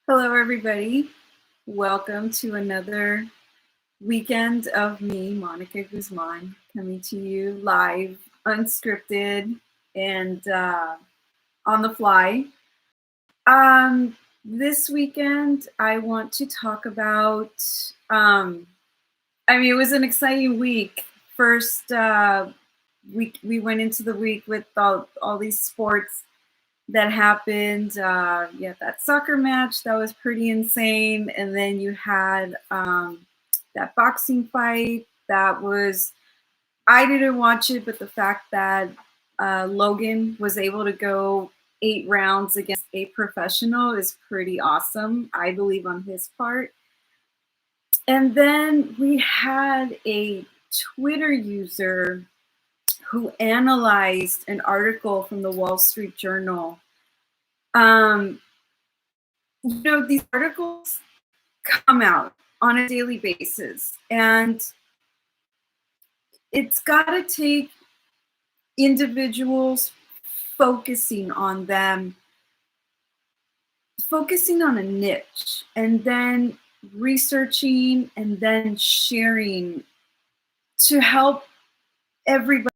Hello, everybody. Welcome to another weekend of me, Monica Guzman, coming to you live, unscripted, and on the fly. This weekend, I want to talk about. It was an exciting week. First, we went into the week with all these sports that happened. That soccer match that was pretty insane, and then you had that boxing fight that was. I didn't watch it, but the fact that Logan was able to go 8 rounds against a professional is pretty awesome, I believe, on his part. And then we had a Twitter user who analyzed an article from the Wall Street Journal. These articles come out on a daily basis, and it's got to take individuals focusing on them, focusing on a niche, and then researching and then sharing to help everybody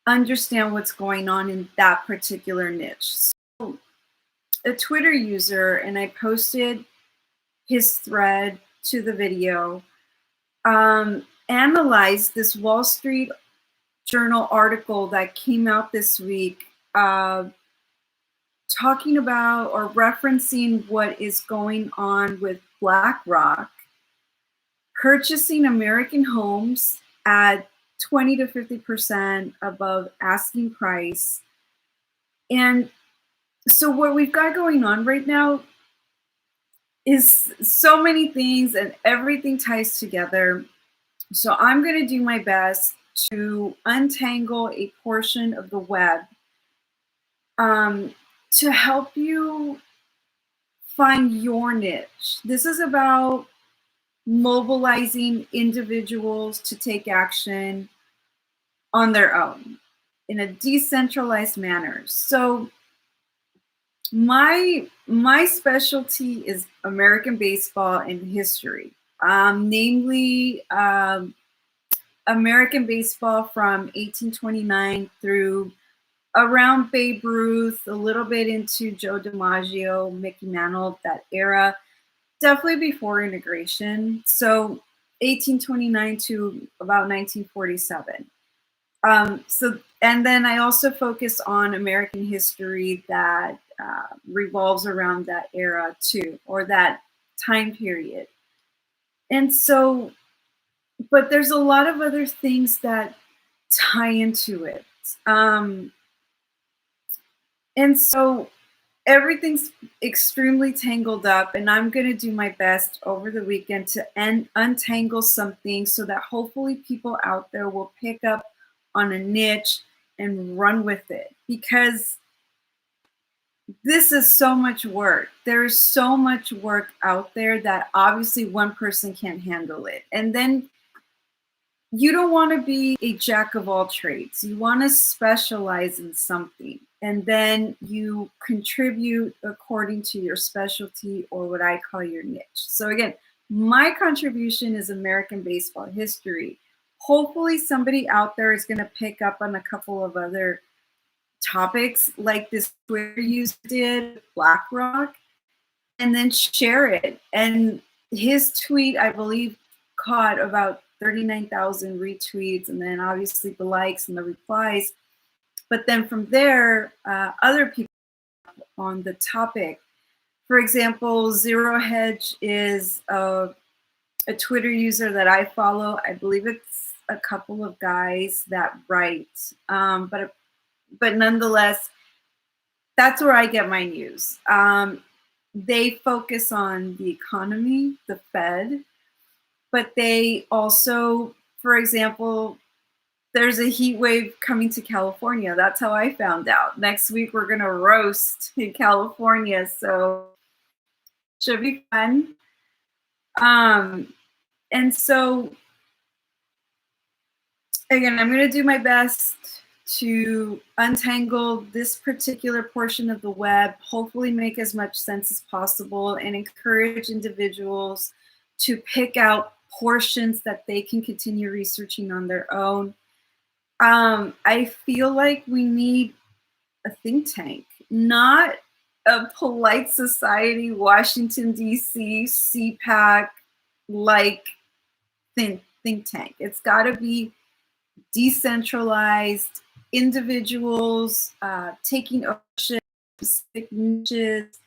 understand what's going on in that particular niche. So a Twitter user, and I posted his thread to the video, analyzed this Wall Street Journal article that came out this week, talking about or referencing what is going on with Blackrock purchasing American homes at 20 to 50% above asking price. And so what we've got going on right now is so many things, and everything ties together. So I'm going to do my best to untangle a portion of the web to help you find your niche. This is about mobilizing individuals to take action on their own in a decentralized manner. So my specialty is American baseball and history, namely American baseball from 1829 through around Babe Ruth, a little bit into Joe DiMaggio, Mickey Mantle, that era, definitely before integration. So 1829 to about 1947. And then I also focus on American history that revolves around that era too, or that time period. And so, but there's a lot of other things that tie into it. And so everything's extremely tangled up, and I'm going to do my best over the weekend to untangle something so that hopefully people out there will pick up on a niche and run with it, because this is so much work. There is so much work out there that obviously one person can't handle it. And then you don't want to be a jack of all trades. You want to specialize in something, and then you contribute according to your specialty, or what I call your niche. So again, my contribution is American baseball history. Hopefully somebody out there is going to pick up on a couple of other topics like this Twitter user did, Blackrock, and then share it. And his tweet, I believe, caught about 39,000 retweets, and then obviously the likes and the replies. But then from there, other people on the topic. For example, Zero Hedge is a Twitter user that I follow. I believe it's a couple of guys that write, but nonetheless, that's where I get my news. They focus on the economy, the Fed, but they also, for example, there's a heat wave coming to California. That's how I found out. Next week, we're going to roast in California. So should be fun. And so, again, I'm going to do my best to untangle this particular portion of the web, hopefully make as much sense as possible, and encourage individuals to pick out portions that they can continue researching on their own. I feel like we need a think tank, not a polite society, Washington, D.C., CPAC like think tank. It's got to be decentralized individuals taking ownership, specific niches,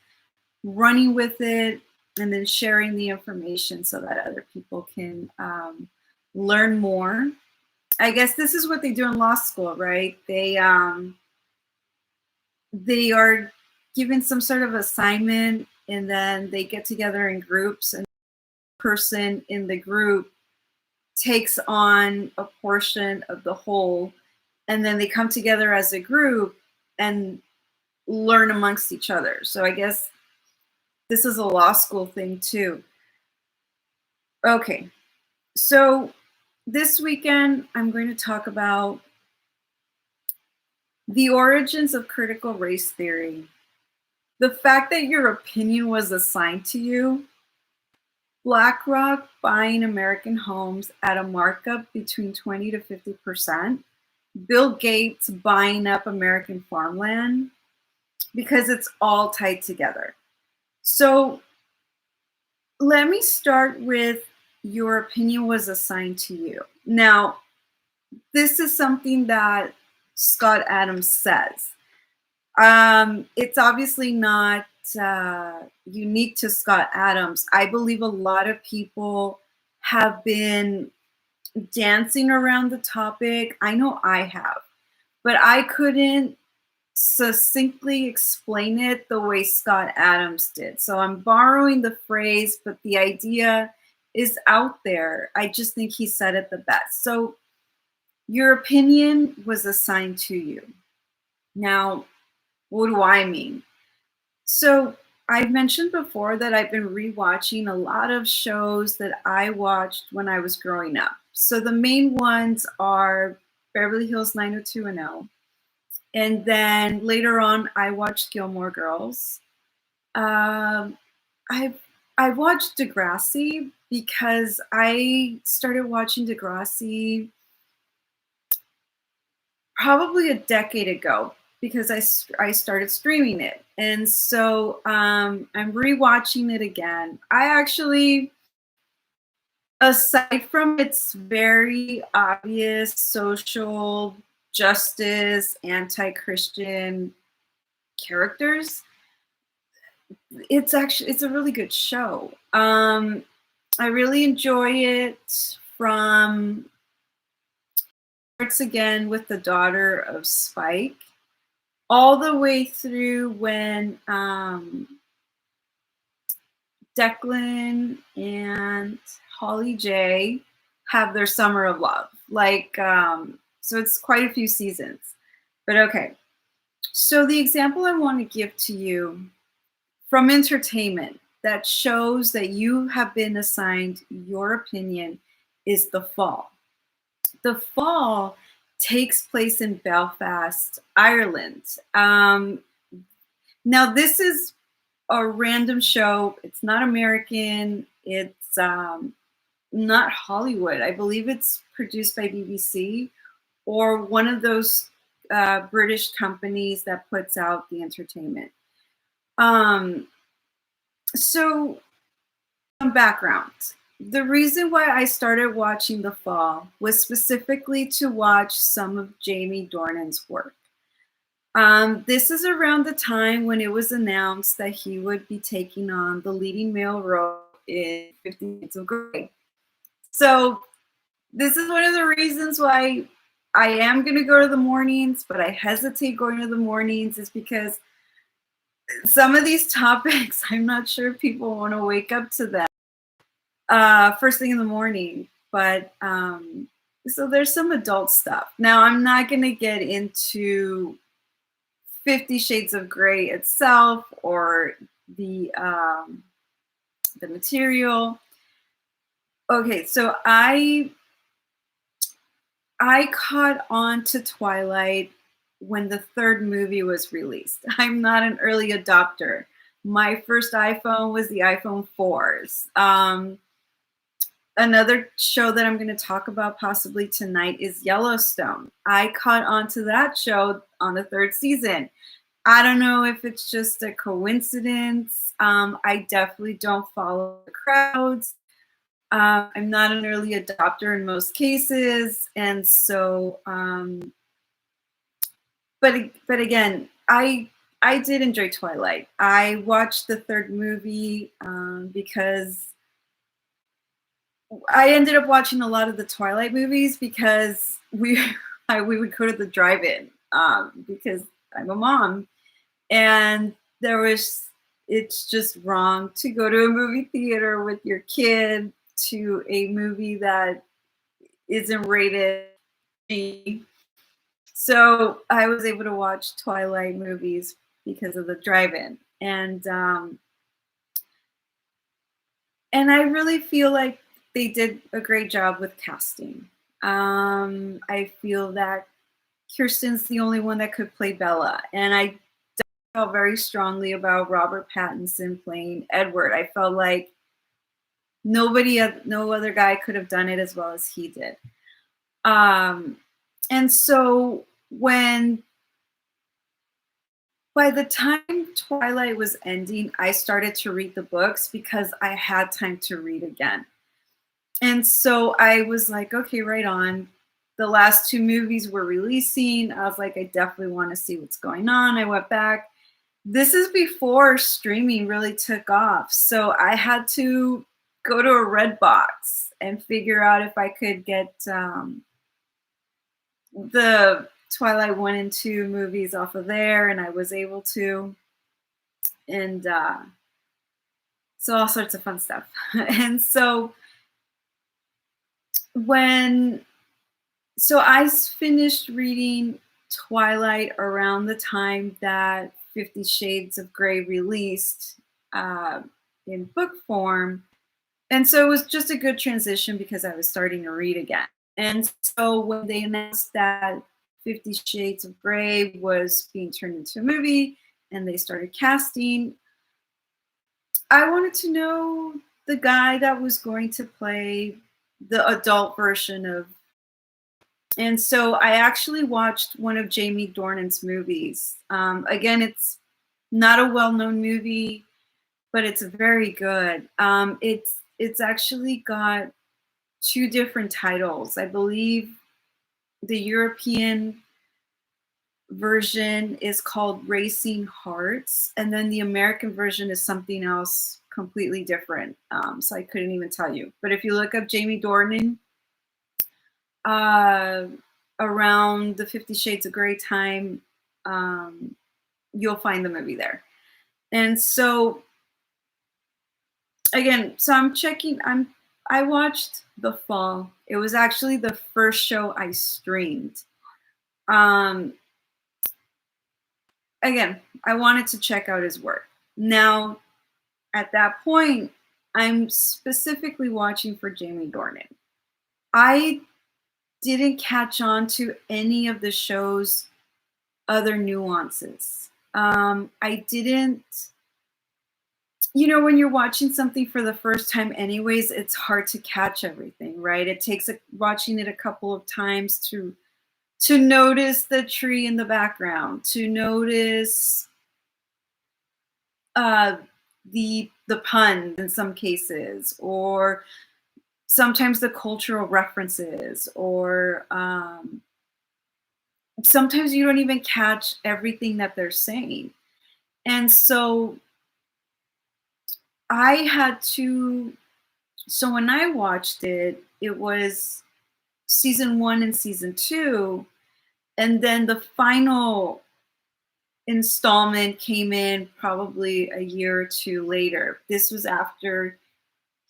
running with it, and then sharing the information so that other people can learn more. I guess this is what they do in law school, right? They are given some sort of assignment, and then they get together in groups, and the person in the group takes on a portion of the whole, and then they come together as a group and learn amongst each other. So I guess this is a law school thing too. Okay, so this weekend I'm going to talk about the origins of critical race theory. The fact that your opinion was assigned to you, Blackrock buying American homes at a markup between 20 to 50%, Bill Gates buying up American farmland, because it's all tied together. So let me start with your opinion was assigned to you. Now, this is something that Scott Adams says. It's obviously not unique to Scott Adams. I believe a lot of people have been dancing around the topic. I know I have, but I couldn't succinctly explain it the way Scott Adams did. So I'm borrowing the phrase, but the idea is out there. I just think he said it the best. So your opinion was assigned to you. Now, what do I mean? So I've mentioned before that I've been rewatching a lot of shows that I watched when I was growing up. So the main ones are Beverly Hills 90210. And then later on, I watched Gilmore Girls. I watched Degrassi because I started watching Degrassi probably a decade ago because I started streaming it. And so I'm rewatching it again. I actually, aside from its very obvious social justice, anti-Christian characters, it's a really good show. I really enjoy it. From starts again with the daughter of Spike, all the way through when Declan and Holly J have their summer of love. So it's quite a few seasons. But okay. So the example I want to give to you from entertainment that shows that you have been assigned your opinion is The Fall. The Fall takes place in Belfast, Ireland. Now, this is a random show. It's not American. It's not Hollywood. I believe it's produced by BBC or one of those British companies that puts out the entertainment. So some background. The reason why I started watching The Fall was specifically to watch some of Jamie Dornan's work. This is around the time when it was announced that he would be taking on the leading male role in 50 Shades of Grey. So this is one of the reasons why I am going to go to the mornings, but I hesitate going to the mornings is because some of these topics, I'm not sure if people want to wake up to them first thing in the morning. But so there's some adult stuff. Now, I'm not going to get into 50 Shades of Grey itself or the material. Okay, so I I caught on to Twilight when the third movie was released. I'm not an early adopter. My first iPhone was the iPhone 4s. Another show that I'm going to talk about possibly tonight is Yellowstone. I caught on to that show on the third season. I don't know if it's just a coincidence. I definitely don't follow the crowds. I'm not an early adopter in most cases, and so, but again, I did enjoy Twilight. I watched the third movie because I ended up watching a lot of the Twilight movies because we would go to the drive-in because I'm a mom, and there was it's just wrong to go to a movie theater with your kid to a movie that isn't rated G. So I was able to watch Twilight movies because of the drive-in, and I really feel like they did a great job with casting. I feel that Kirsten's the only one that could play Bella, and I felt very strongly about Robert Pattinson playing Edward. I felt like no other guy could have done it as well as he did. And so when by the time Twilight was ending, I started to read the books because I had time to read again. And so I was like, okay, right on. The last two movies were releasing. I was like, I definitely want to see what's going on. I went back. This is before streaming really took off. So I had to go to a red box and figure out if I could get the Twilight 1 and 2 movies off of there, and I was able to. And so all sorts of fun stuff. And so when I finished reading Twilight around the time that 50 Shades of Grey released in book form. And so it was just a good transition because I was starting to read again. And so when they announced that 50 Shades of Grey was being turned into a movie and they started casting, I wanted to know the guy that was going to play the adult version of. And so I actually watched one of Jamie Dornan's movies. Again, it's not a well-known movie, but it's very good. It's actually got two different titles. I believe the European version is called Racing Hearts, and then the American version is something else completely different. So I couldn't even tell you. But if you look up Jamie Dornan, around the 50 Shades of Grey time, you'll find the movie there. And so again, so I watched The Fall. It was actually the first show I streamed. Again, I wanted to check out his work. Now, at that point, I'm specifically watching for Jamie Dornan. I didn't catch on to any of the show's other nuances. I didn't, when you're watching something for the first time anyways, it's hard to catch everything, right? It takes watching it a couple of times to notice the tree in the background, to notice the puns in some cases, or sometimes the cultural references, or sometimes you don't even catch everything that they're saying. And so so when I watched it, it was season 1 and season 2, and then the final installment came in probably a year or two later. This was after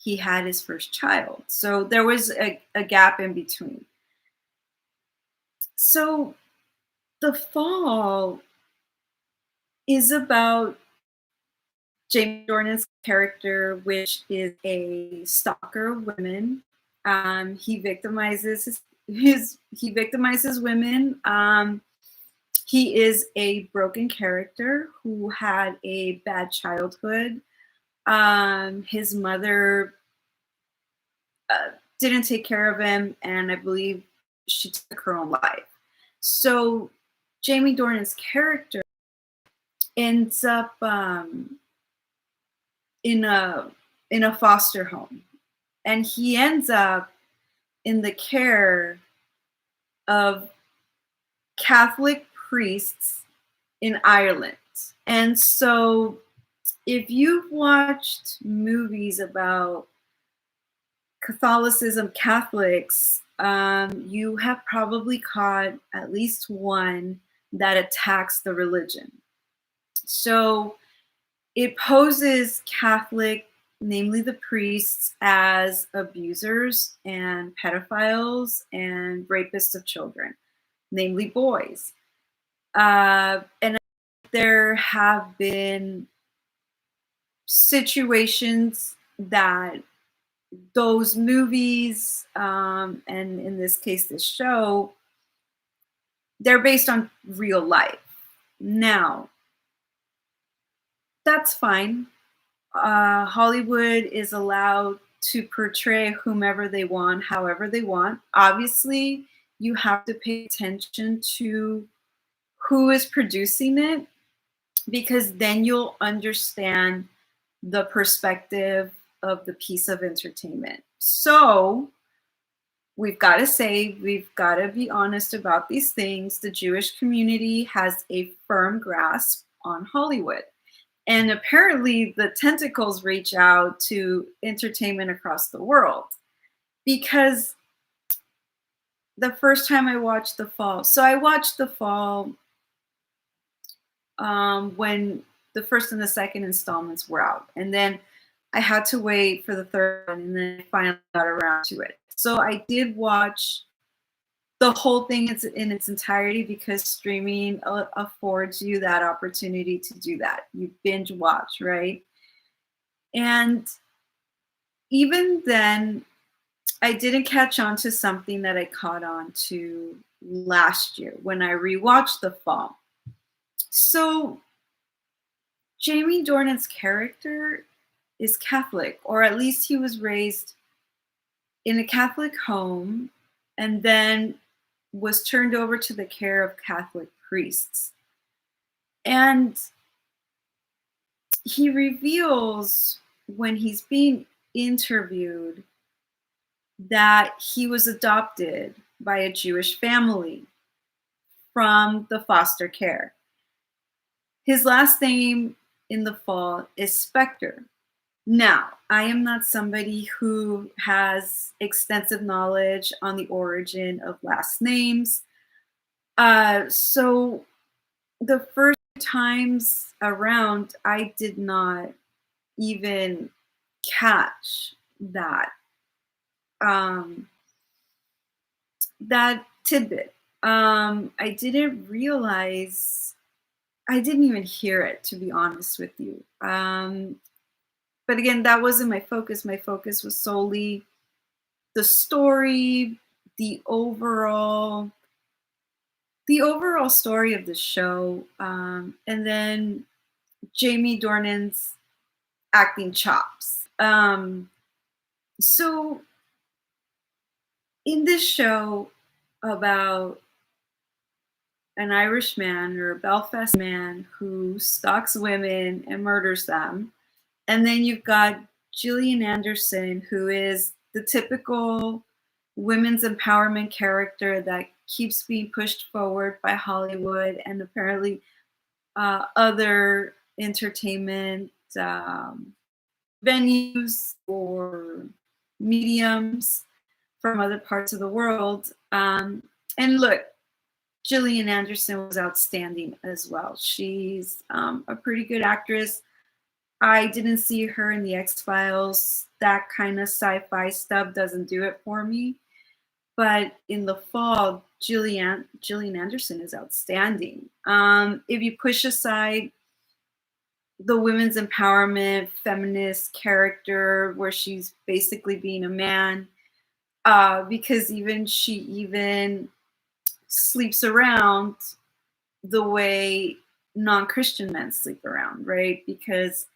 he had his first child. So there was a gap in between. So The Fall is about Jamie Dornan's character, which is a stalker of women. He victimizes he victimizes women. He is a broken character who had a bad childhood. His mother didn't take care of him, and I believe she took her own life. So Jamie Dornan's character ends up in a foster home, and he ends up in the care of Catholic priests in Ireland. And so if you've watched movies about Catholicism, Catholics, you have probably caught at least one that attacks the religion. So it poses Catholic, namely the priests, as abusers and pedophiles and rapists of children, namely boys. And there have been situations that those movies, and in this case, this show, they're based on real life. Now, that's fine. Hollywood is allowed to portray whomever they want, however they want. Obviously, you have to pay attention to who is producing it, because then you'll understand the perspective of the piece of entertainment. So we've got to be honest about these things. The Jewish community has a firm grasp on Hollywood. And apparently the tentacles reach out to entertainment across the world, because the first time I watched The Fall, so I watched The Fall when the first and the second installments were out. And then I had to wait for the third one, and then I finally got around to it. So I did watch the whole thing in its entirety, because streaming affords you that opportunity to do that. You binge watch, right? And even then, I didn't catch on to something that I caught on to last year when I rewatched The Fall. So Jamie Dornan's character is Catholic, or at least he was raised in a Catholic home and then was turned over to the care of Catholic priests. And he reveals, when he's being interviewed, that he was adopted by a Jewish family from the foster care. His last name in The Fall is Spector. Now, I am not somebody who has extensive knowledge on the origin of last names. So the first times around, I did not even catch that that tidbit. I didn't realize, I didn't even hear it, to be honest with you. But again, that wasn't my focus. My focus was solely the story, the overall story of the show, and then Jamie Dornan's acting chops. So in this show about an Irish man, or a Belfast man, who stalks women and murders them, and then you've got Gillian Anderson, who is the typical women's empowerment character that keeps being pushed forward by Hollywood and apparently other entertainment venues or mediums from other parts of the world. And look, Gillian Anderson was outstanding as well. She's a pretty good actress. I didn't see her in the X-Files. That kind of sci-fi stuff doesn't do it for me. But in The Fall, Gillian Anderson is outstanding. If you push aside the women's empowerment, feminist character, where she's basically being a man, because even she even sleeps around the way non-Christian men sleep around, right? Because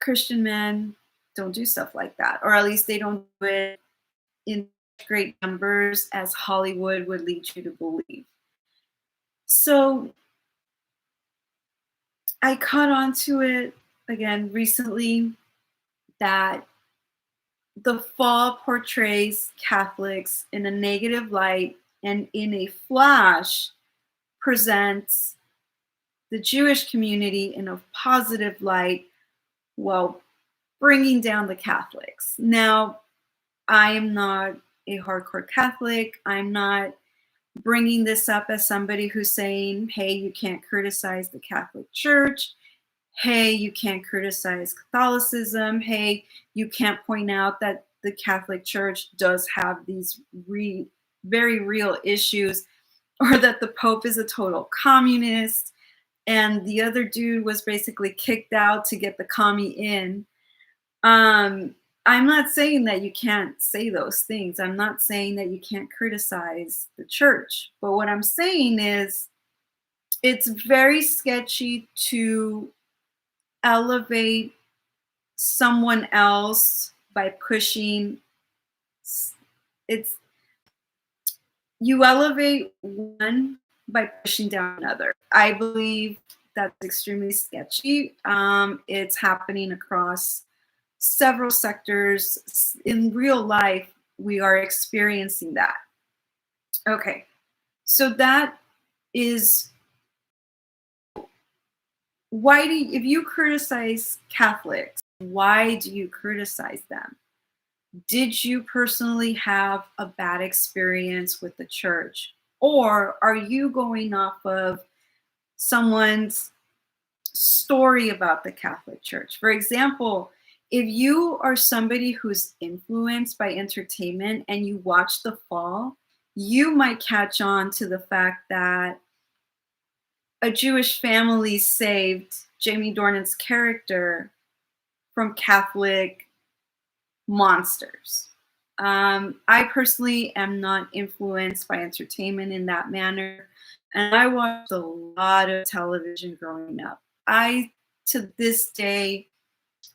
Christian men don't do stuff like that, or at least they don't do it in great numbers as Hollywood would lead you to believe. So I caught on to it again recently that the fall portrays Catholics in a negative light and in a flash presents the Jewish community in a positive light while bringing down the Catholics. Now, I am not a hardcore Catholic. I'm not bringing this up as somebody who's saying, hey, you can't criticize the Catholic Church. Hey, you can't criticize Catholicism. Hey, you can't point out that the Catholic Church does have these very real issues, or that the Pope is a total communist and the other dude was basically kicked out to get the commie in. I'm not saying that you can't say those things. I'm not saying that you can't criticize the church. But what I'm saying is it's very sketchy to elevate someone else by pushing it's you elevate one by pushing down another. I believe that's extremely sketchy. It's happening across several sectors. In real life, we are experiencing that. Okay, so that is why if you criticize Catholics, why do you criticize them? Did you personally have a bad experience with the church? Or are you going off of someone's story about the Catholic Church? For example, if you are somebody who's influenced by entertainment and you watch The Fall, you might catch on to the fact that a Jewish family saved Jamie Dornan's character from Catholic monsters. I personally am not influenced by entertainment in that manner, and I watched a lot of television growing up. To this day,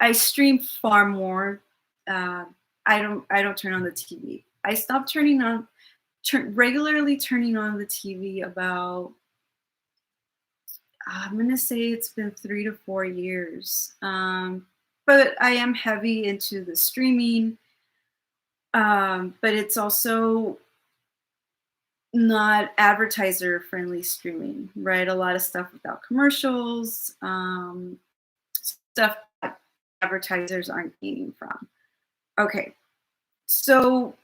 I stream far more. Uh, I don't turn on the TV. I stopped regularly turning on the TV about. I'm gonna say it's been 3 to 4 years. But I am heavy into the streaming. But it's also not advertiser friendly streaming, right? A lot of stuff without commercials, stuff that advertisers aren't gaining from. Okay, so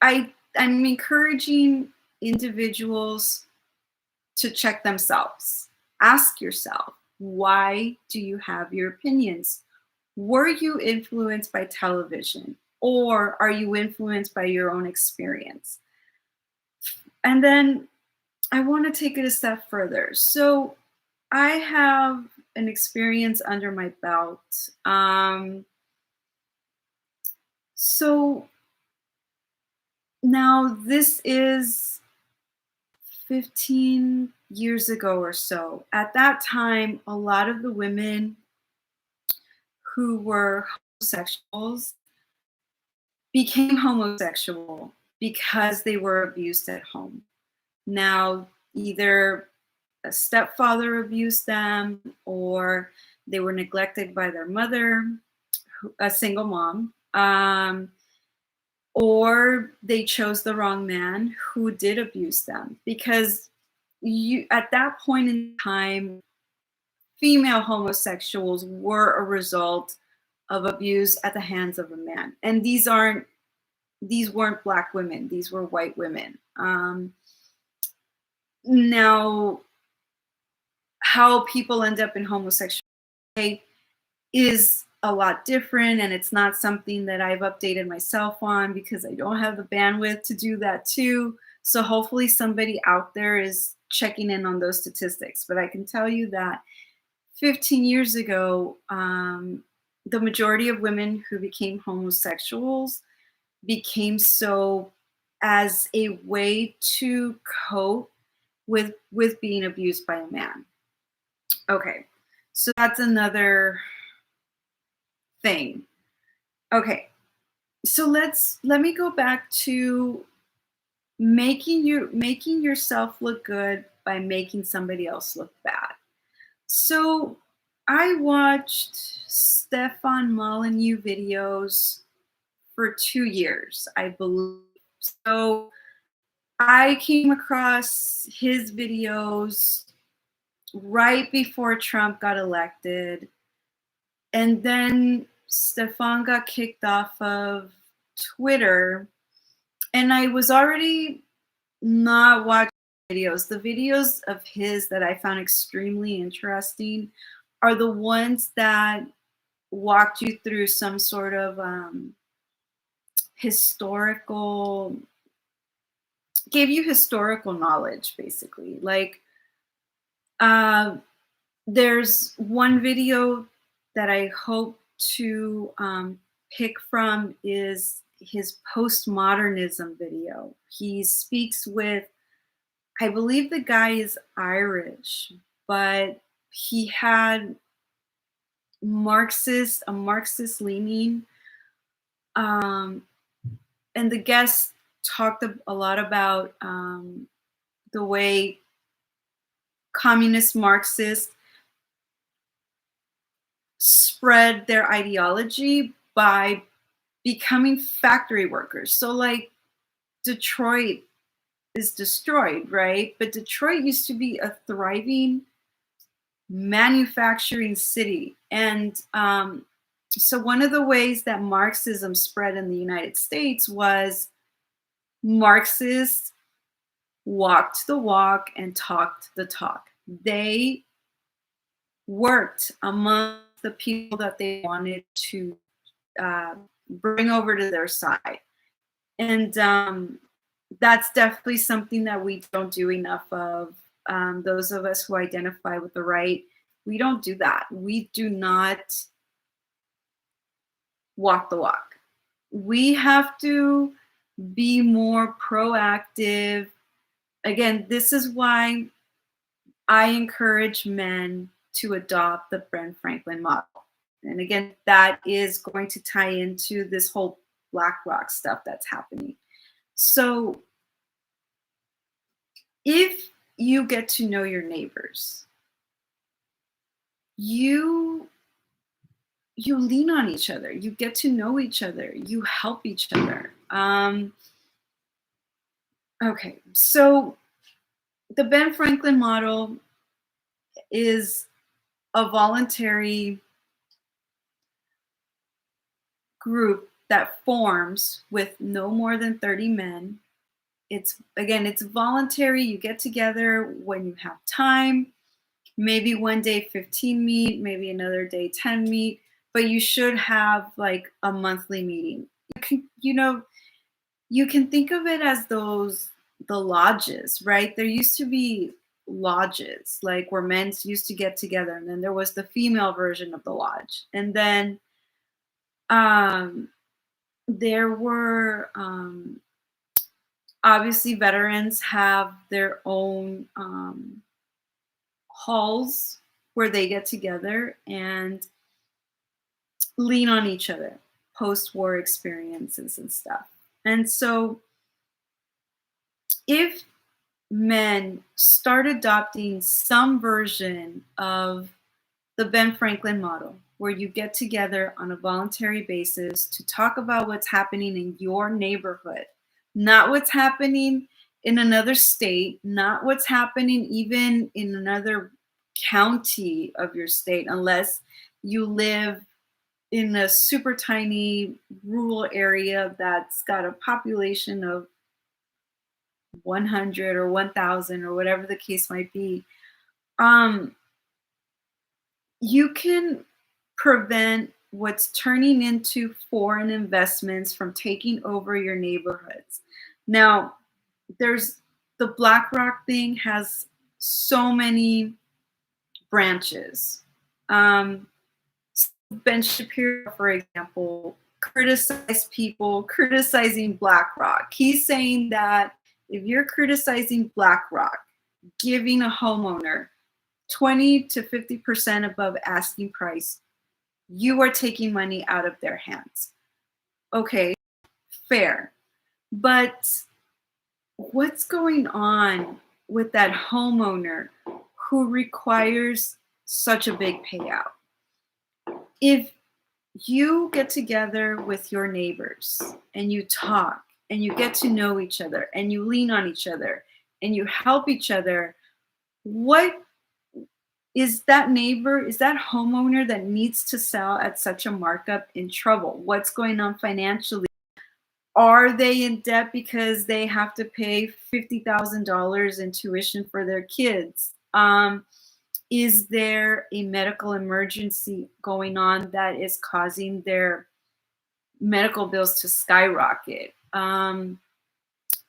I'm encouraging individuals to check themselves. Ask yourself, why do you have your opinions? Were you influenced by television, or are you influenced by your own experience? And then I want to take it a step further. So I have an experience under my belt. So now this is 15 years ago or so. At that time, a lot of the women who were homosexuals became homosexual because they were abused at home. Now, either a stepfather abused them, or they were neglected by their mother, a single mom, or they chose the wrong man who did abuse them. Because at that point in time, female homosexuals were a result of abuse at the hands of a man. And these weren't Black women, these were white women. Now, how people end up in homosexuality is a lot different, and it's not something that I've updated myself on because I don't have the bandwidth to do that too. So hopefully somebody out there is checking in on those statistics. But I can tell you that 15 years ago, the majority of women who became homosexuals became so as a way to cope with being abused by a man. Okay. So that's another thing. Okay. So let me go back to making yourself look good by making somebody else look bad. So I watched Stefan Molyneux videos for 2 years, I believe. So I came across his videos right before Trump got elected. And then Stefan got kicked off of Twitter. And I was already not watching videos. The videos of his that I found extremely interesting are the ones that walked you through some sort of historical, gave you historical knowledge, basically. Like, uh, there's one video that I hope to pick from is his postmodernism video. He speaks with, I believe the guy is Irish, but he had a Marxist leaning, um, and the guest talked a lot about the way communist Marxists spread their ideology by becoming factory workers. So, like, Detroit is destroyed, right? But Detroit used to be a thriving manufacturing city. And so, one of the ways that Marxism spread in the United States was Marxists walked the walk and talked the talk. They worked among the people that they wanted to bring over to their side. And that's definitely something that we don't do enough of. Those of us who identify with the right, we don't do that. We do not walk the walk. We have to be more proactive. Again, this is why I encourage men to adopt the Ben Franklin model. And again, that is going to tie into this whole Blackrock stuff that's happening. So if you get to know your neighbors, you lean on each other, you get to know each other, you help each other. Okay, so the Ben Franklin model is a voluntary group that forms with no more than 30 men. It's voluntary. You get together when you have time. Maybe one day 15 meet, maybe another day 10 meet, but you should have like a monthly meeting. You can think of it as the lodges, right? There used to be lodges, like where men used to get together, and then there was the female version of the lodge. And then um there were obviously veterans have their own halls where they get together and lean on each other, post-war experiences and stuff. And so if men start adopting some version of the Ben Franklin model, where you get together on a voluntary basis to talk about what's happening in your neighborhood, not what's happening in another state, not what's happening even in another county of your state, unless you live in a super tiny rural area that's got a population of 100 or 1,000 or whatever the case might be. You can prevent what's turning into foreign investments from taking over your neighborhoods. Now, there's the Blackrock thing has so many branches. Ben Shapiro, for example, criticized people criticizing BlackRock. He's saying that if you're criticizing BlackRock, giving a homeowner 20 to 50% above asking price, you are taking money out of their hands. Okay, fair. But what's going on with that homeowner who requires such a big payout? If you get together with your neighbors and you talk and you get to know each other and you lean on each other and you help each other, what is that neighbor, is that homeowner that needs to sell at such a markup in trouble? What's going on financially? Are they in debt because they have to pay $50,000 in tuition for their kids? Is there a medical emergency going on that is causing their medical bills to skyrocket? Do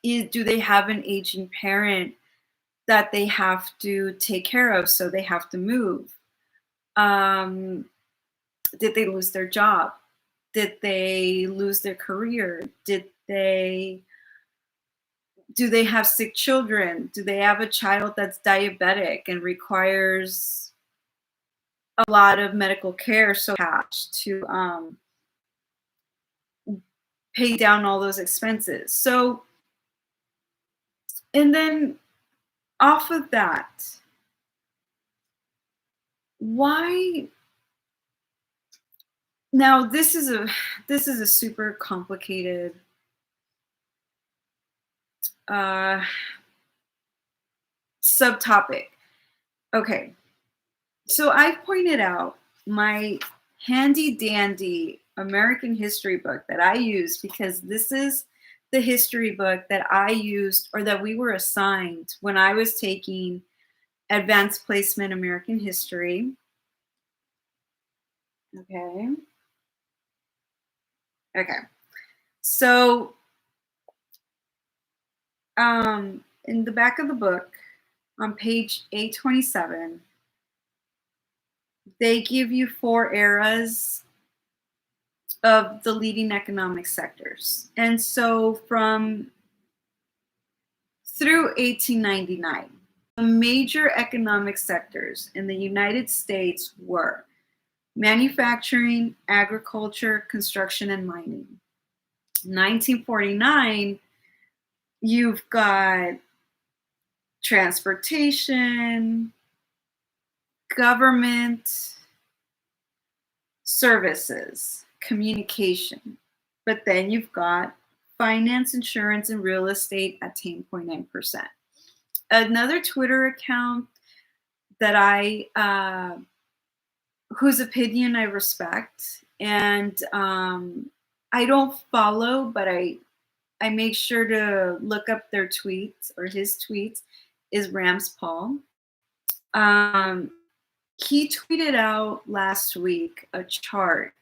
they have an aging parent that they have to take care of, so they have to move? Did they lose their job? Did they lose their career? Do they have sick children? Do they have a child that's diabetic and requires a lot of medical care, so cash to pay down all those expenses? So, and then off of that, why now this is a super complicated subtopic. Okay, so I've pointed out my handy dandy American history book that I use because this is the history book that I used or that we were assigned when I was taking advanced placement American history. Okay. Okay. So in the back of the book on page 827, they give you 4 eras of the leading economic sectors. And so from through 1899, the major economic sectors in the United States were manufacturing, agriculture, construction, and mining. 1949, you've got transportation, government, services, communication. But then you've got finance, insurance, and real estate at 10.9%. Another Twitter account that whose opinion I respect, and I don't follow, but I make sure to look up their tweets or his tweets, is Rams Paul. He tweeted out last week a chart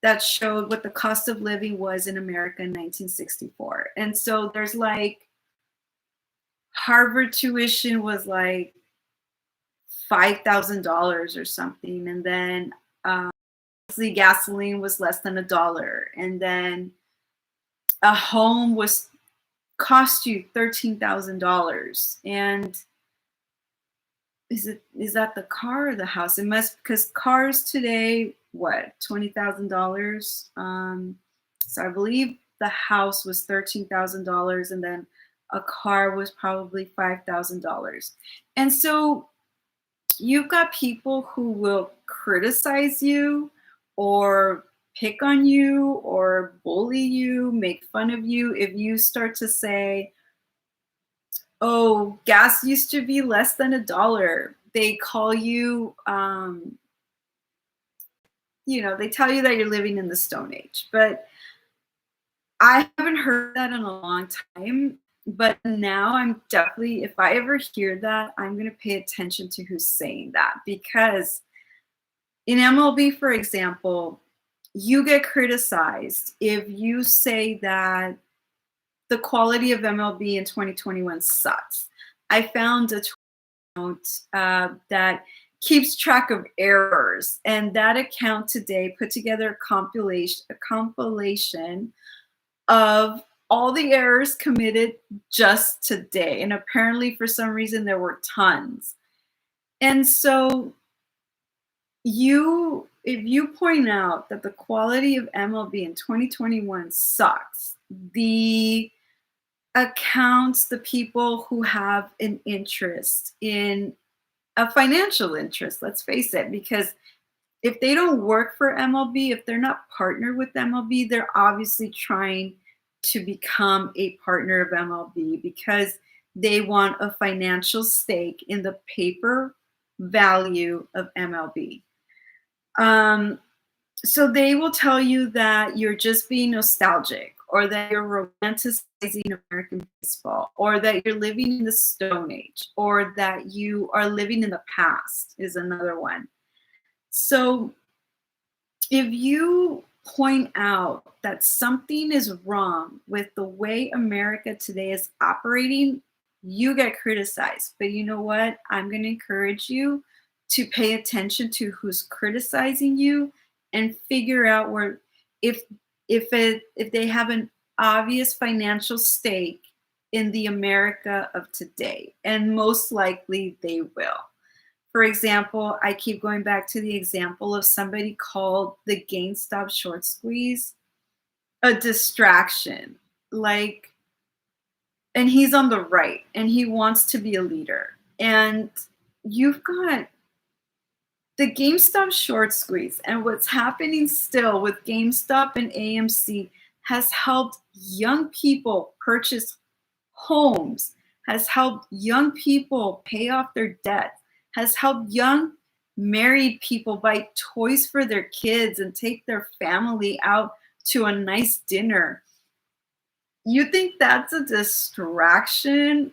that showed what the cost of living was in America in 1964. And so there's like Harvard tuition was like $5,000 or something. And then the gasoline was less than $1. And then a home cost you $13,000. And is that the car or the house? It must, because cars today, what, $20,000? So I believe the house was $13,000, and then a car was probably $5,000. And so you've got people who will criticize you or pick on you or bully you, make fun of you if you start to say, oh, gas used to be less than $1. They call you, they tell you that you're living in the Stone Age. But I haven't heard that in a long time. But now I'm definitely, if I ever hear that, I'm going to pay attention to who's saying that. Because in MLB, for example, you get criticized if you say that the quality of MLB in 2021 sucks. I found a tweet that keeps track of errors, and that account today put together a compilation of all the errors committed just today, and apparently for some reason there were tons. And so if you point out that the quality of MLB in 2021 sucks, the accounts, the people who have an interest in a financial interest, let's face it, because if they don't work for MLB, if they're not partnered with MLB, they're obviously trying to become a partner of MLB because they want a financial stake in the paper value of MLB. Um, so they will tell you that you're just being nostalgic, or that you're romanticizing American baseball, or that you're living in the Stone Age, or that you are living in the past, is another one. So if you point out that something is wrong with the way America today is operating, you get criticized. But you know what? I'm going to encourage you to pay attention to who's criticizing you and figure out where if if they have an obvious financial stake in the America of today, and most likely they will. For example, I keep going back to the example of somebody called the GameStop short squeeze a distraction. Like, and he's on the right and he wants to be a leader. And you've got the GameStop short squeeze, and what's happening still with GameStop and AMC has helped young people purchase homes, has helped young people pay off their debt, has helped young married people buy toys for their kids and take their family out to a nice dinner. You think that's a distraction?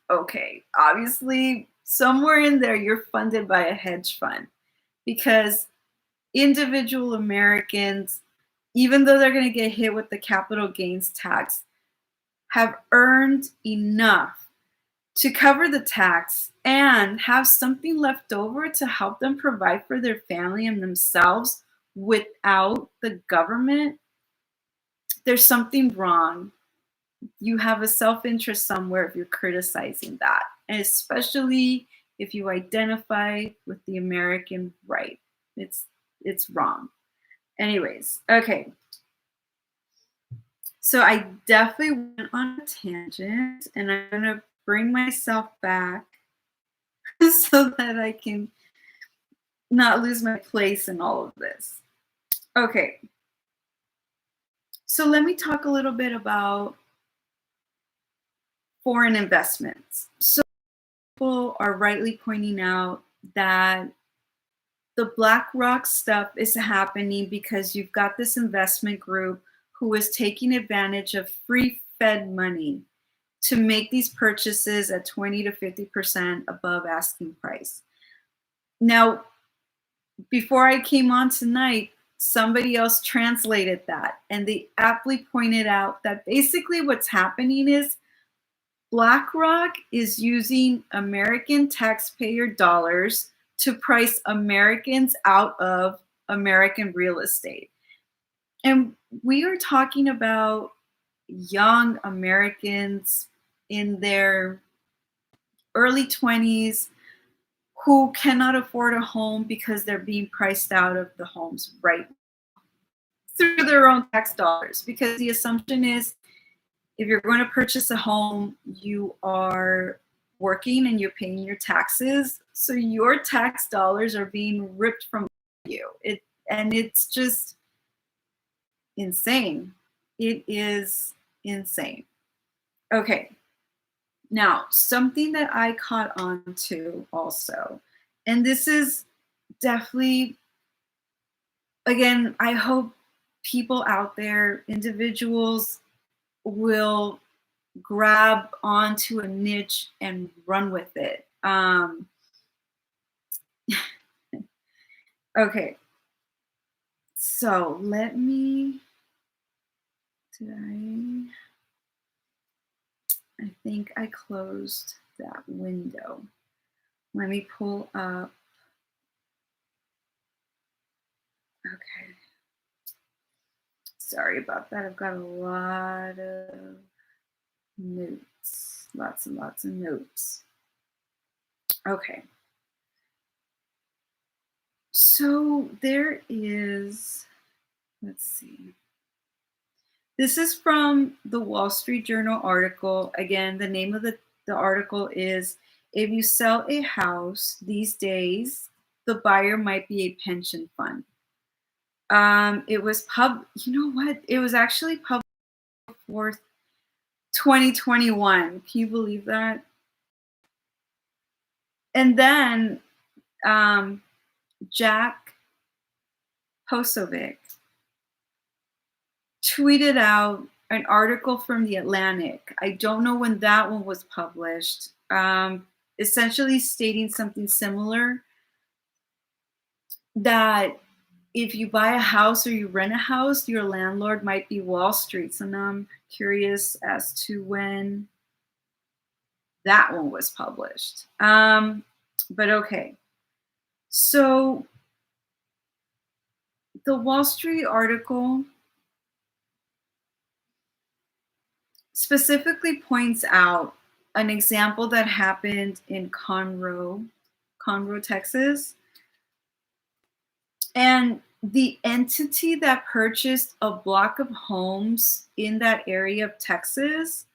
Okay, obviously, somewhere in there, you're funded by a hedge fund because individual Americans, even though they're going to get hit with the capital gains tax, have earned enough to cover the tax and have something left over to help them provide for their family and themselves without the government. There's something wrong. You have a self-interest somewhere if you're criticizing that, and especially if you identify with the American right. It's wrong. Anyways, okay. So I definitely went on a tangent, and I'm gonna bring myself back so that I can not lose my place in all of this. Okay. So let me talk a little bit about foreign investments. So people are rightly pointing out that the Blackrock stuff is happening because you've got this investment group who is taking advantage of free Fed money to make these purchases at 20 to 50% above asking price. Now, before I came on tonight, somebody else translated that, and they aptly pointed out that basically what's happening is BlackRock is using American taxpayer dollars to price Americans out of American real estate. And we are talking about young Americans in their early 20s who cannot afford a home because they're being priced out of the homes right through their own tax dollars. Because the assumption is if you're going to purchase a home, you are working and you're paying your taxes. So your tax dollars are being ripped from you. And it's just insane. It is insane. Okay. Now, something that I caught on to also, and this is definitely, again, I hope people out there, individuals, will grab onto a niche and run with it. Okay, so let me, I think I closed that window. Let me pull up. Okay. Sorry about that. I've got a lot of notes. Lots and lots of notes. Okay. So there is, let's see. This is from the Wall Street Journal article. Again, the name of the article is If You Sell a House These Days, the Buyer Might Be a Pension Fund. It was you know what? It was actually published for 2021. Can you believe that? And then um, Jack Posovic tweeted out an article from The Atlantic. I don't know when that one was published, essentially stating something similar, that if you buy a house or you rent a house, your landlord might be Wall Street. So now I'm curious as to when that one was published. But okay. So the Wall Street article specifically points out an example that happened in Conroe, Texas. And the entity that purchased a block of homes in that area of Texas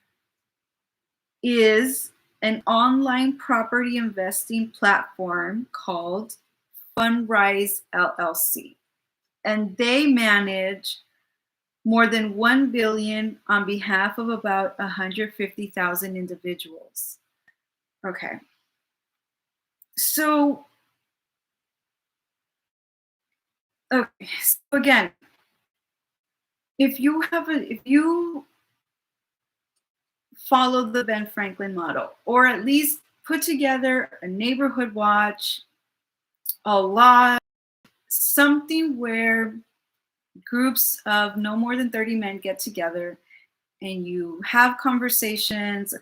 is an online property investing platform called Fundrise LLC. And they manage more than 1 billion on behalf of about 150,000 individuals. Okay. So, okay. So again, if you follow the Ben Franklin model, or at least put together a neighborhood watch, a law, something where groups of no more than 30 men get together and you have conversations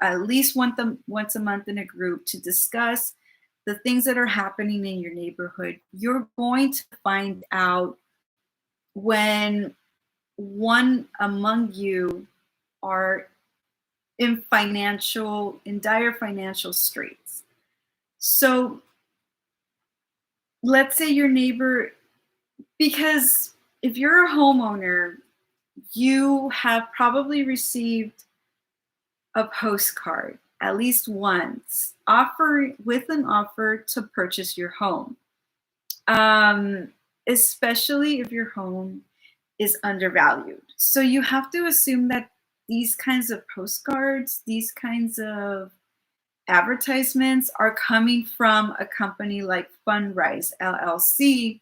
at least once a month in a group to discuss the things that are happening in your neighborhood, you're going to find out when one among you are in dire financial straits. So let's say your neighbor, because if you're a homeowner, you have probably received a postcard at least once with an offer to purchase your home, especially if your home is undervalued. So you have to assume that these kinds of postcards, these kinds of advertisements are coming from a company like Fundrise LLC,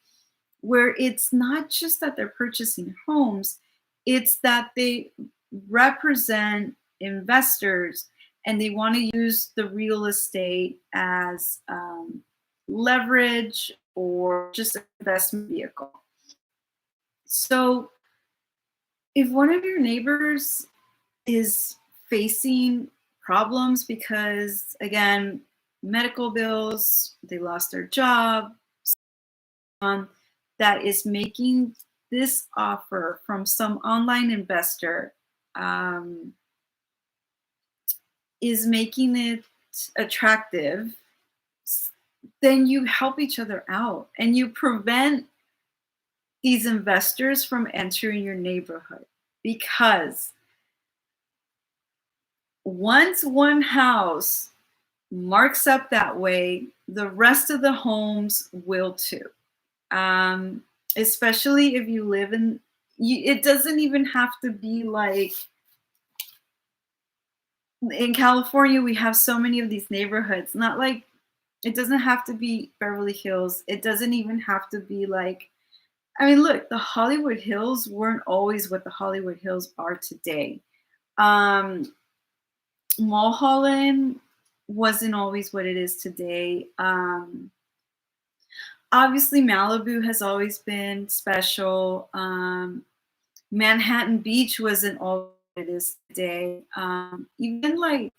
where it's not just that they're purchasing homes, it's that they represent investors and they want to use the real estate as leverage or just an investment vehicle. So if one of your neighbors is facing problems because, again, medical bills, they lost their job, that is making this offer from some online investor, is making it attractive, then you help each other out and you prevent these investors from entering your neighborhood. Because once one house marks up that way, the rest of the homes will too. Especially if you live it doesn't even have to be like in California, we have so many of these neighborhoods. Not like it doesn't have to be Beverly Hills. It doesn't even have to be like, I mean, look, the Hollywood Hills weren't always what the Hollywood Hills are today. Mulholland wasn't always what it is today. Obviously, Malibu has always been special. Manhattan Beach wasn't all it is today. Even like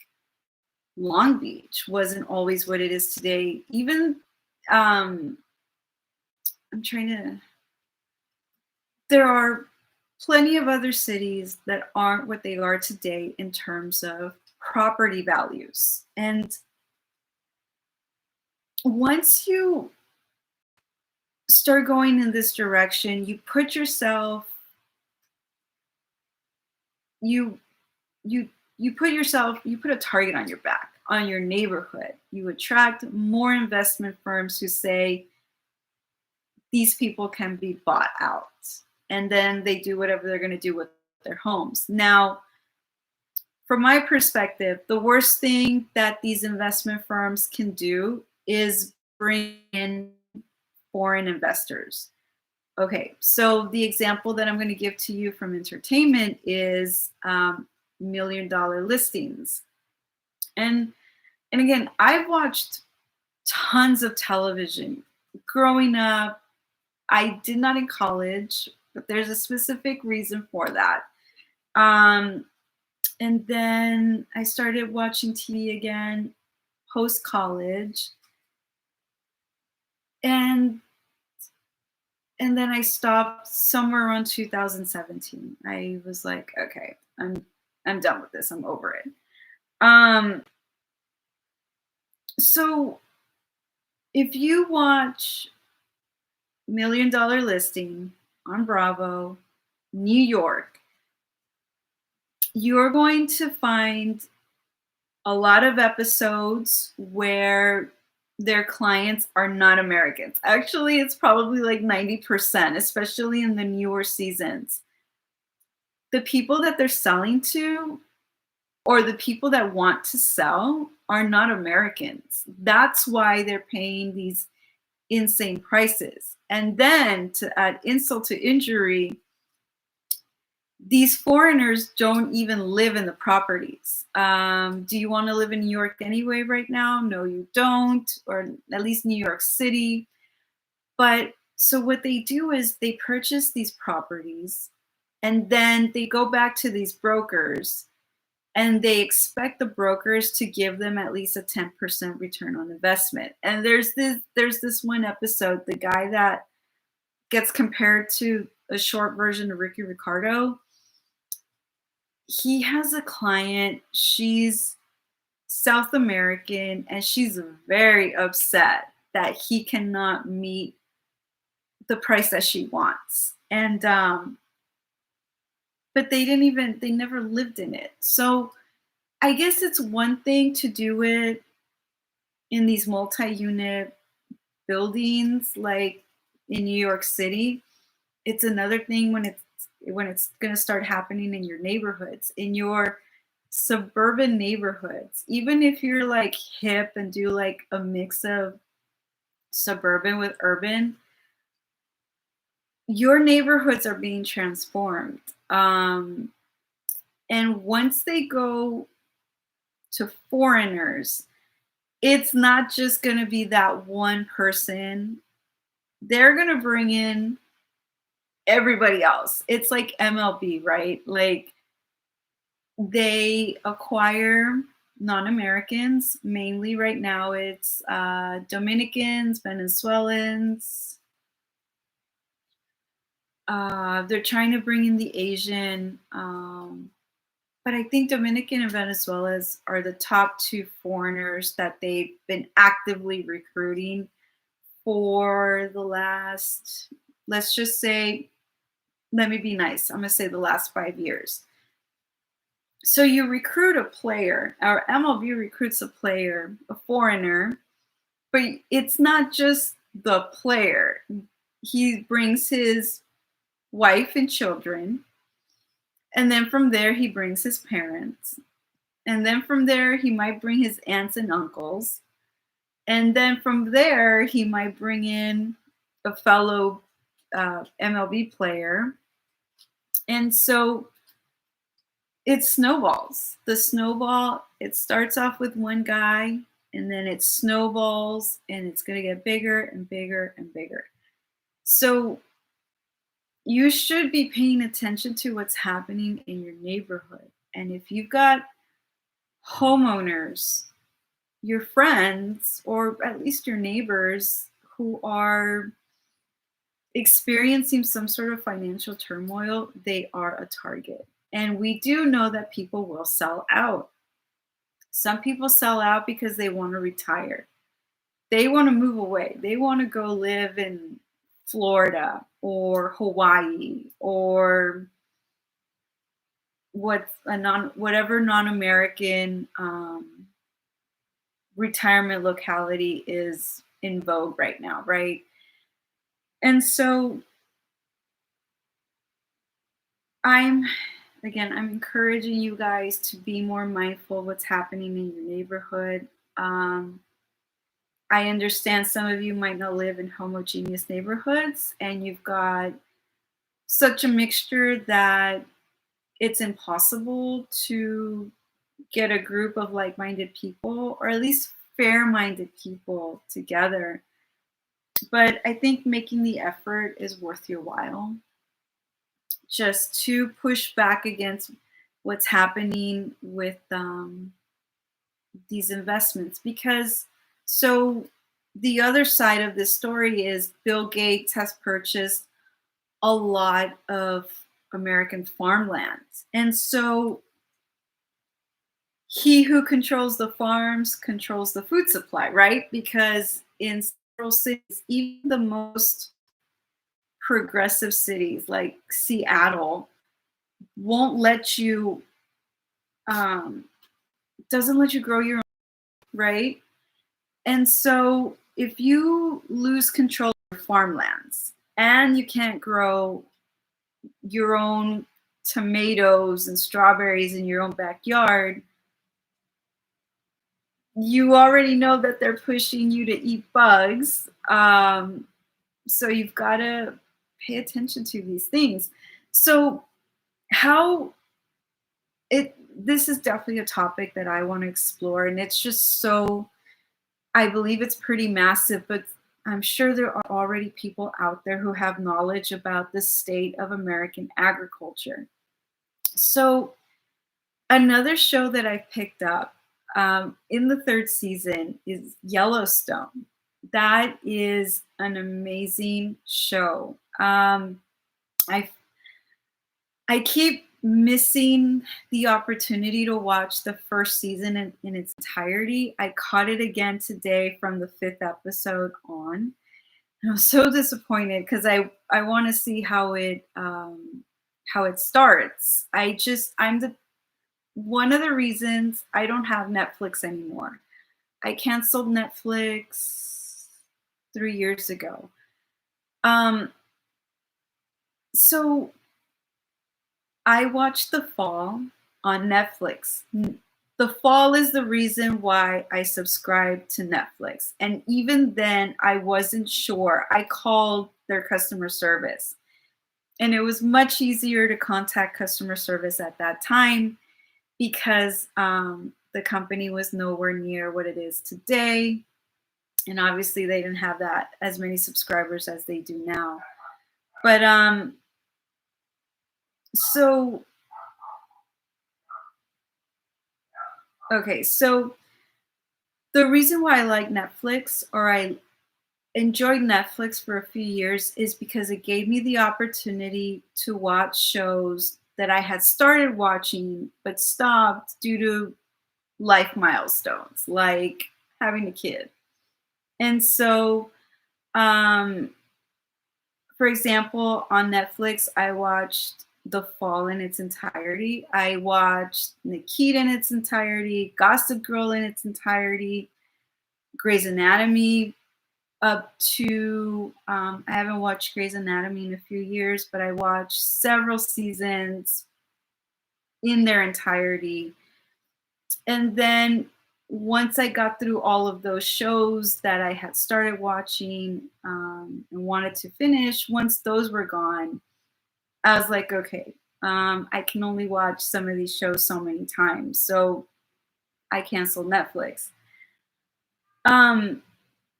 Long Beach wasn't always what it is today. Even um, I'm trying to. There are plenty of other cities that aren't what they are today in terms of property values. And once you start going in this direction, you you you put a target on your back, on your neighborhood. You attract more investment firms who say these people can be bought out. And then they do whatever they're going to do with their homes. Now, from my perspective, the worst thing that these investment firms can do is bring in foreign investors. Okay, so the example that I'm going to give to you from entertainment is $1 million listings. And again, I've watched tons of television growing up. I did not in college, but there's a specific reason for that. And then I started watching TV again post college, and then I stopped somewhere around 2017. I was like, okay, I'm done with this. I'm over it. Um, so if you watch $1 million Listing on Bravo, New York, you're going to find a lot of episodes where their clients are not Americans. Actually, it's probably like 90%, especially in the newer seasons. The people that they're selling to, or the people that want to sell, are not Americans. That's why they're paying these insane prices. And then to add insult to injury, these foreigners don't even live in the properties. Do you want to live in New York anyway right now? No, you don't, or at least New York City. But so what they do is they purchase these properties and then they go back to these brokers and they expect the brokers to give them at least a 10% return on investment. And there's this one episode, the guy that gets compared to a short version of Ricky Ricardo. He has a client, she's South American, and she's very upset that he cannot meet the price that she wants. And but they never lived in it. So I guess it's one thing to do it in these multi-unit buildings like in New York City. It's another thing when it's going to start happening in your neighborhoods, in your suburban neighborhoods. Even if you're like hip and do like a mix of suburban with urban, your neighborhoods are being transformed. And once they go to foreigners, it's not just going to be that one person. They're going to bring in everybody else. It's like MLB, right? Like they acquire non-Americans. Mainly right now it's Dominicans, Venezuelans. They're trying to bring in the Asian, but I think Dominican and Venezuelans are the top two foreigners that they've been actively recruiting for the last, let's just say, let me be nice, I'm going to say the last 5 years. So you recruit a player, or MLB recruits a player, a foreigner, but it's not just the player. He brings his wife and children, and then from there he brings his parents, and then from there he might bring his aunts and uncles, and then from there he might bring in a fellow MLB player. And so it snowballs. The snowball, it starts off with one guy and then it snowballs and it's going to get bigger and bigger and bigger. So you should be paying attention to what's happening in your neighborhood. And if you've got homeowners your friends or at least your neighbors who are experiencing some sort of financial turmoil, they are a target. And we do know that people will sell out. Some people sell out because they want to retire. They want to move away. They want to go live in Florida or Hawaii or whatever non-American retirement locality is in vogue right now, right? And so I'm I'm encouraging you guys to be more mindful of what's happening in your neighborhood. Um, I understand some of you might not live in homogeneous neighborhoods, and you've got such a mixture that it's impossible to get a group of like-minded people, or at least fair-minded people together. But I think making the effort is worth your while, just to push back against what's happening with these investments. Because so the other side of this story is Bill Gates has purchased a lot of American farmland. And so he who controls the farms controls the food supply, right? Because in several cities, even the most progressive cities like Seattle won't let you doesn't let you grow your own, right? And so if you lose control of your farmlands and you can't grow your own tomatoes and strawberries in your own backyard, you already know that they're pushing you to eat bugs. So you've got to pay attention to these things. So how it this is definitely a topic that I want to explore, and it's just so I believe it's pretty massive, but I'm sure there are already people out there who have knowledge about the state of American agriculture. So another show that I picked up in the third season is Yellowstone. That is an amazing show. I I keep missing the opportunity to watch the first season in its entirety. I caught it again today from the fifth episode on. And I was so disappointed because I want to see how it starts. I'm the one of the reasons I don't have Netflix anymore. I canceled Netflix 3 years ago. Um, so I watched The Fall on Netflix. The Fall is the reason why I subscribed to Netflix. And even then, I wasn't sure. I called their customer service. And it was much easier to contact customer service at that time because the company was nowhere near what it is today. And obviously, they didn't have that as many subscribers as they do now. But so okay, so the reason why I like Netflix, or I enjoyed Netflix for a few years, is because it gave me the opportunity to watch shows that I had started watching but stopped due to life milestones, like having a kid. And so, um, for example, on Netflix, I watched The Fall in its entirety. I watched Nikita in its entirety, Gossip Girl in its entirety, Grey's Anatomy up to I haven't watched Grey's Anatomy in a few years, but I watched several seasons in their entirety. And then once I got through all of those shows that I had started watching and wanted to finish, once those were gone, I was like, okay, I can only watch some of these shows so many times. So I canceled Netflix.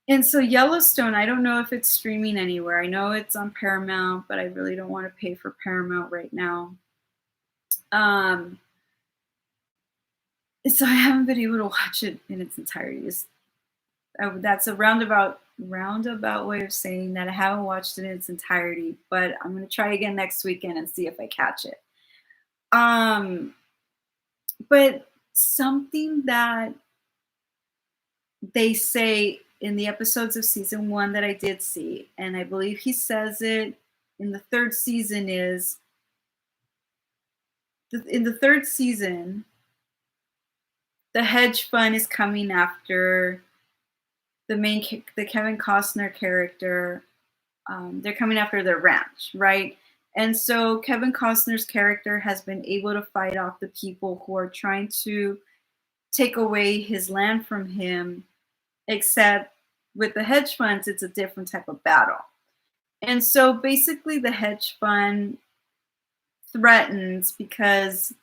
And so Yellowstone, I don't know if it's streaming anywhere. I know it's on Paramount, but I really don't want to pay for Paramount right now. Um, So I haven't been able to watch it in its entirety. That's a roundabout way of saying that I haven't watched it in its entirety, but I'm gonna try again next weekend and see if I catch it. Um, but something that they say in the episodes of season 1 that I did see, and I believe he says it in the 3rd season, is in the 3rd season, the hedge fund is coming after the Kevin Costner character. They're coming after their ranch, right? And so Kevin Costner's character has been able to fight off the people who are trying to take away his land from him, except with the hedge funds, it's a different type of battle. And so basically, the hedge fund threatens because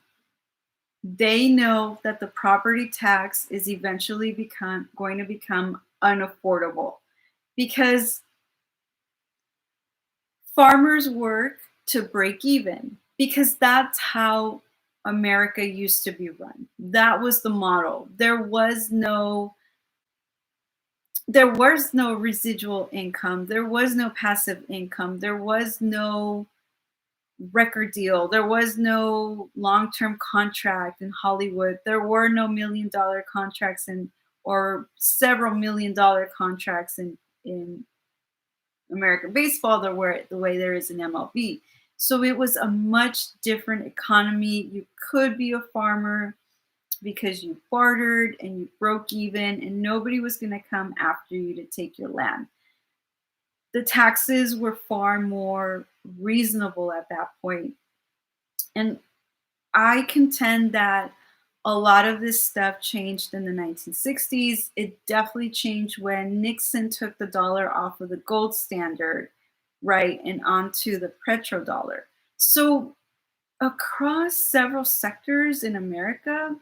they know that the property tax is eventually become going to become unaffordable because farmers work to break even because that's how America used to be run. That was the model. There was no residual income. There was no passive income. There was no record deal. There was no long-term contract in Hollywood. There were no million-dollar contracts or several million-dollar contracts in American baseball the way there is in MLB. So it was a much different economy. You could be a farmer because you bartered and you broke even, and nobody was going to come after you to take your land. The taxes were far more reasonable at that point. And I contend that a lot of this stuff changed in the 1960s. It definitely changed when Nixon took the dollar off of the gold standard, right, and onto the petrodollar. So, across several sectors in America,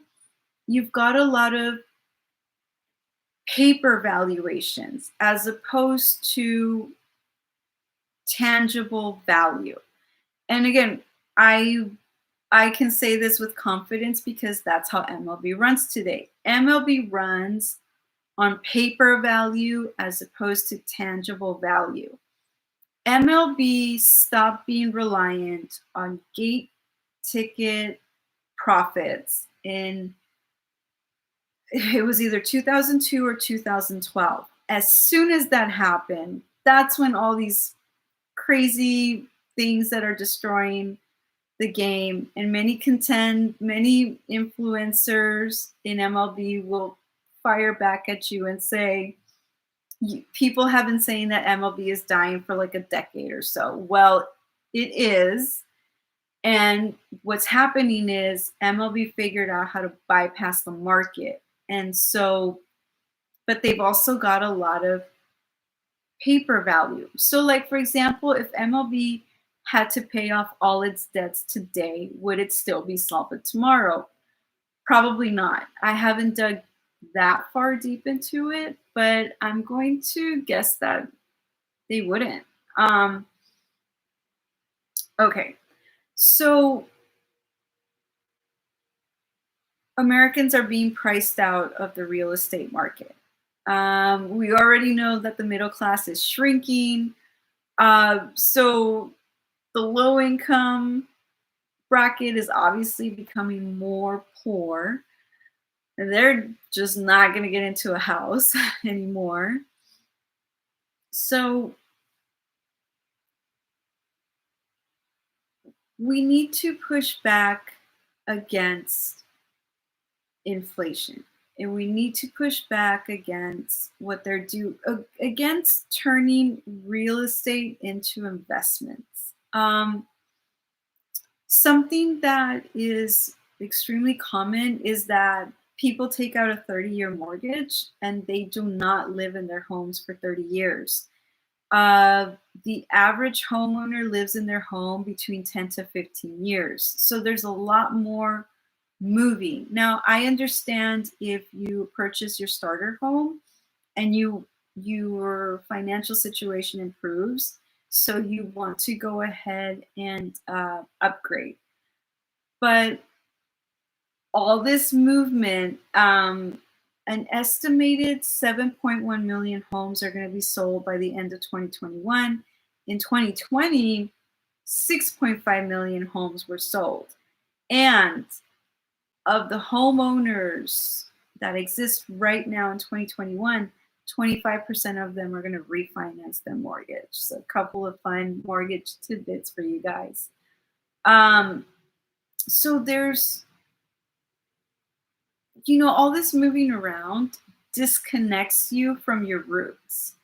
you've got a lot of paper valuations as opposed to tangible value. And again, I I can say this with confidence because that's how MLB runs today. MLB runs on paper value as opposed to tangible value. MLB stopped being reliant on gate ticket profits in it was either 2002 or 2012. As soon as that happened, that's when all these crazy things that are destroying the game, and many influencers in MLB will fire back at you and say, people have been saying that MLB is dying for like a decade or so. Well, it is. And what's happening is MLB figured out how to bypass the market. And so, but they've also got a lot of paper value. So, like, for example, if MLB had to pay off all its debts today, would it still be solvent tomorrow? Probably not. I haven't dug that far deep into it, but I'm going to guess that they wouldn't. Um, okay, so Americans are being priced out of the real estate market. We already know that the middle class is shrinking. So the low income bracket is obviously becoming more poor. And they're just not going to get into a house anymore. So we need to push back against inflation. And we need to push back against what they're against turning real estate into investments. Something that is extremely common is that people take out a 30-year mortgage and they do not live in their homes for 30 years. The average homeowner lives in their home between 10 to 15 years. So there's a lot more moving. Now, I understand if you purchase your starter home and your financial situation improves, so you want to go ahead and upgrade. But all this movement, an estimated 7.1 million homes are going to be sold by the end of 2021. In 2020, 6.5 million homes were sold. And of the homeowners that exist right now in 2021, 25% of them are going to refinance their mortgage. So a couple of fun mortgage tidbits for you guys. So there's, all this moving around disconnects you from your roots,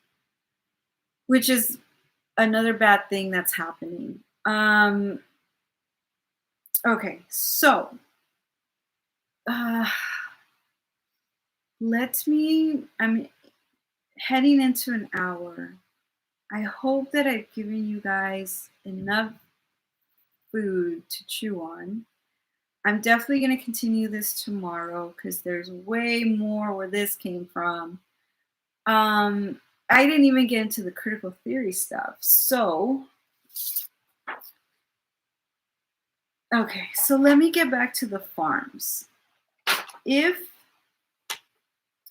which is another bad thing that's happening. Okay, so I'm heading into an hour. I hope that I've given you guys enough food to chew on. I'm definitely going to continue this tomorrow because there's way more where this came from. I didn't even get into the critical theory stuff. So, okay, so let me get back to the farms. If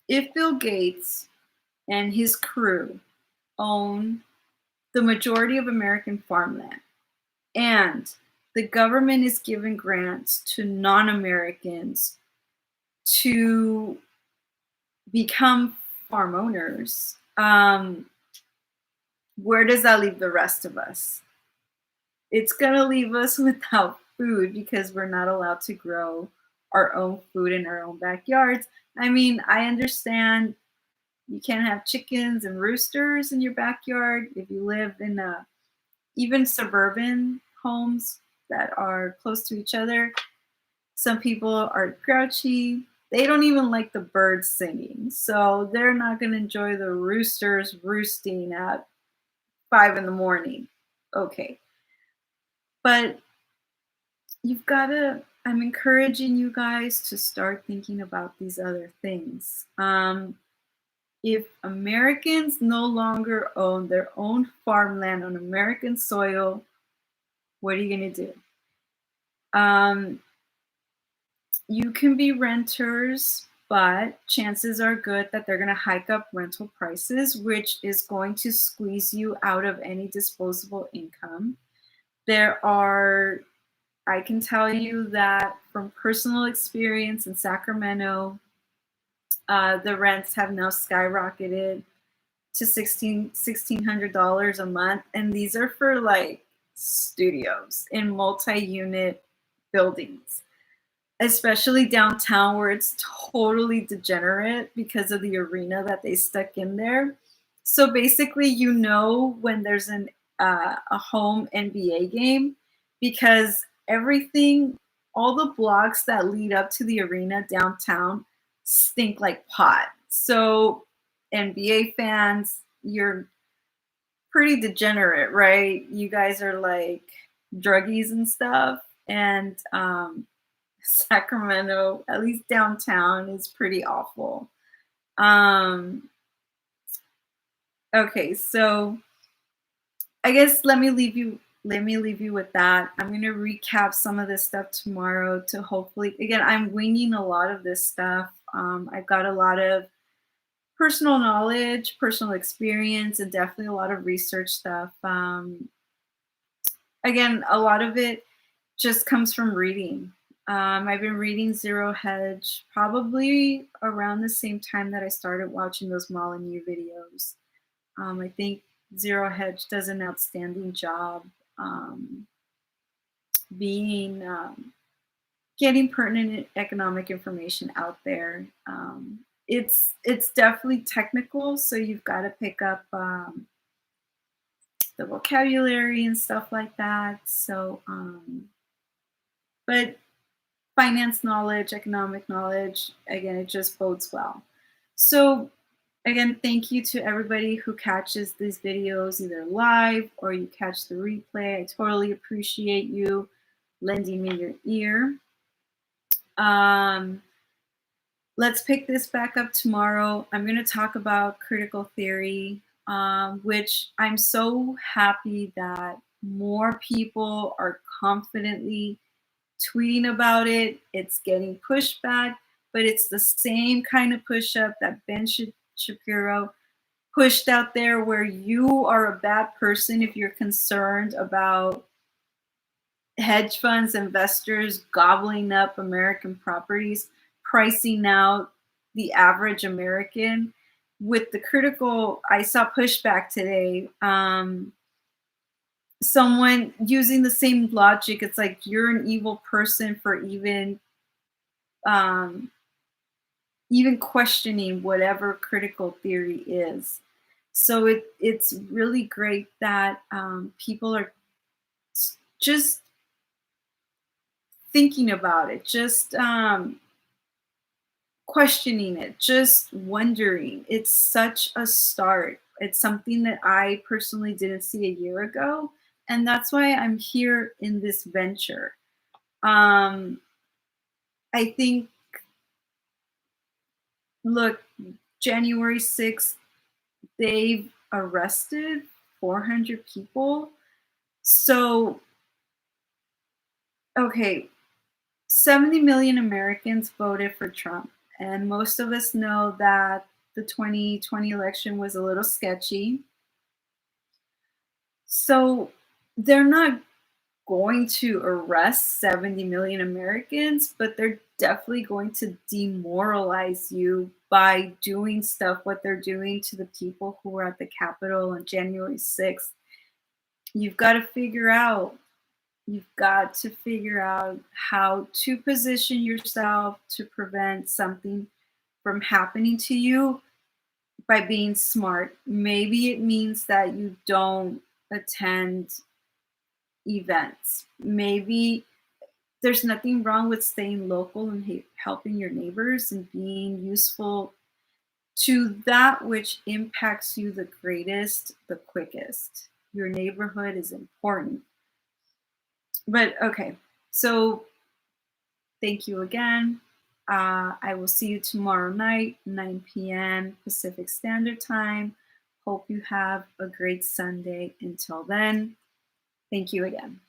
Bill Gates and his crew own the majority of American farmland, and the government is giving grants to non-Americans to become farm owners, where does that leave the rest of us? It's going to leave us without food because we're not allowed to grow our own food in our own backyards. I mean, I understand you can't have chickens and roosters in your backyard if you live in even suburban homes that are close to each other. Some people are grouchy. They don't even like the birds singing. So they're not going to enjoy the roosters roosting at 5 in the morning. Okay. But I'm encouraging you guys to start thinking about these other things. If Americans no longer own their own farmland on American soil, what are you going to do? You can be renters, but chances are good that they're going to hike up rental prices, which is going to squeeze you out of any disposable income. I can tell you that from personal experience in Sacramento, the rents have now skyrocketed to $1,600 a month. And these are for like studios in multi-unit buildings, especially downtown where it's totally degenerate because of the arena that they stuck in there. So basically, when there's a home NBA game because all the blocks that lead up to the arena downtown stink like pot. So NBA fans, you're pretty degenerate, right? You guys are like druggies and stuff. And Sacramento, at least downtown, is pretty awful. Okay, so I guess let me leave you with that. I'm going to recap some of this stuff tomorrow to hopefully, again, I'm winging a lot of this stuff. I've got a lot of personal knowledge, personal experience, and definitely a lot of research stuff. Again, a lot of it just comes from reading. I've been reading Zero Hedge probably around the same time that I started watching those Molyneux videos. I think Zero Hedge does an outstanding job getting pertinent economic information out there. It's definitely technical, so you've got to pick up the vocabulary and stuff like that. So, but finance knowledge, economic knowledge, again, it just bodes well. So again, thank you to everybody who catches these videos either live or you catch the replay. I totally appreciate you lending me your ear. Let's pick this back up tomorrow. I'm going to talk about critical theory, which I'm so happy that more people are confidently tweeting about it. It's getting pushback, but it's the same kind of push up that Shapiro pushed out there, where you are a bad person if you're concerned about hedge funds, investors gobbling up American properties, pricing out the average American. With the critical, I saw pushback today. Someone using the same logic, it's like you're an evil person for um, even questioning whatever critical theory is. So it's really great that people are just thinking about it, just questioning it, just wondering. It's such a start. It's something that I personally didn't see a year ago. And that's why I'm here in this venture. Um, I think, look, January 6th, they've arrested 400 people. So, okay, 70 million Americans voted for Trump. And most of us know that the 2020 election was a little sketchy. So they're not going to arrest 70 million Americans, but they're definitely going to demoralize you by doing stuff what they're doing to the people who were at the Capitol on January 6th. You've got to figure out You've got to figure out how to position yourself to prevent something from happening to you by being smart. Maybe it means that you don't attend events. Maybe there's nothing wrong with staying local and helping your neighbors and being useful to that which impacts you the greatest, the quickest. Your neighborhood is important. But okay, so thank you again. I will see you tomorrow night, 9 p.m. Pacific Standard Time. Hope you have a great Sunday. Until then, thank you again.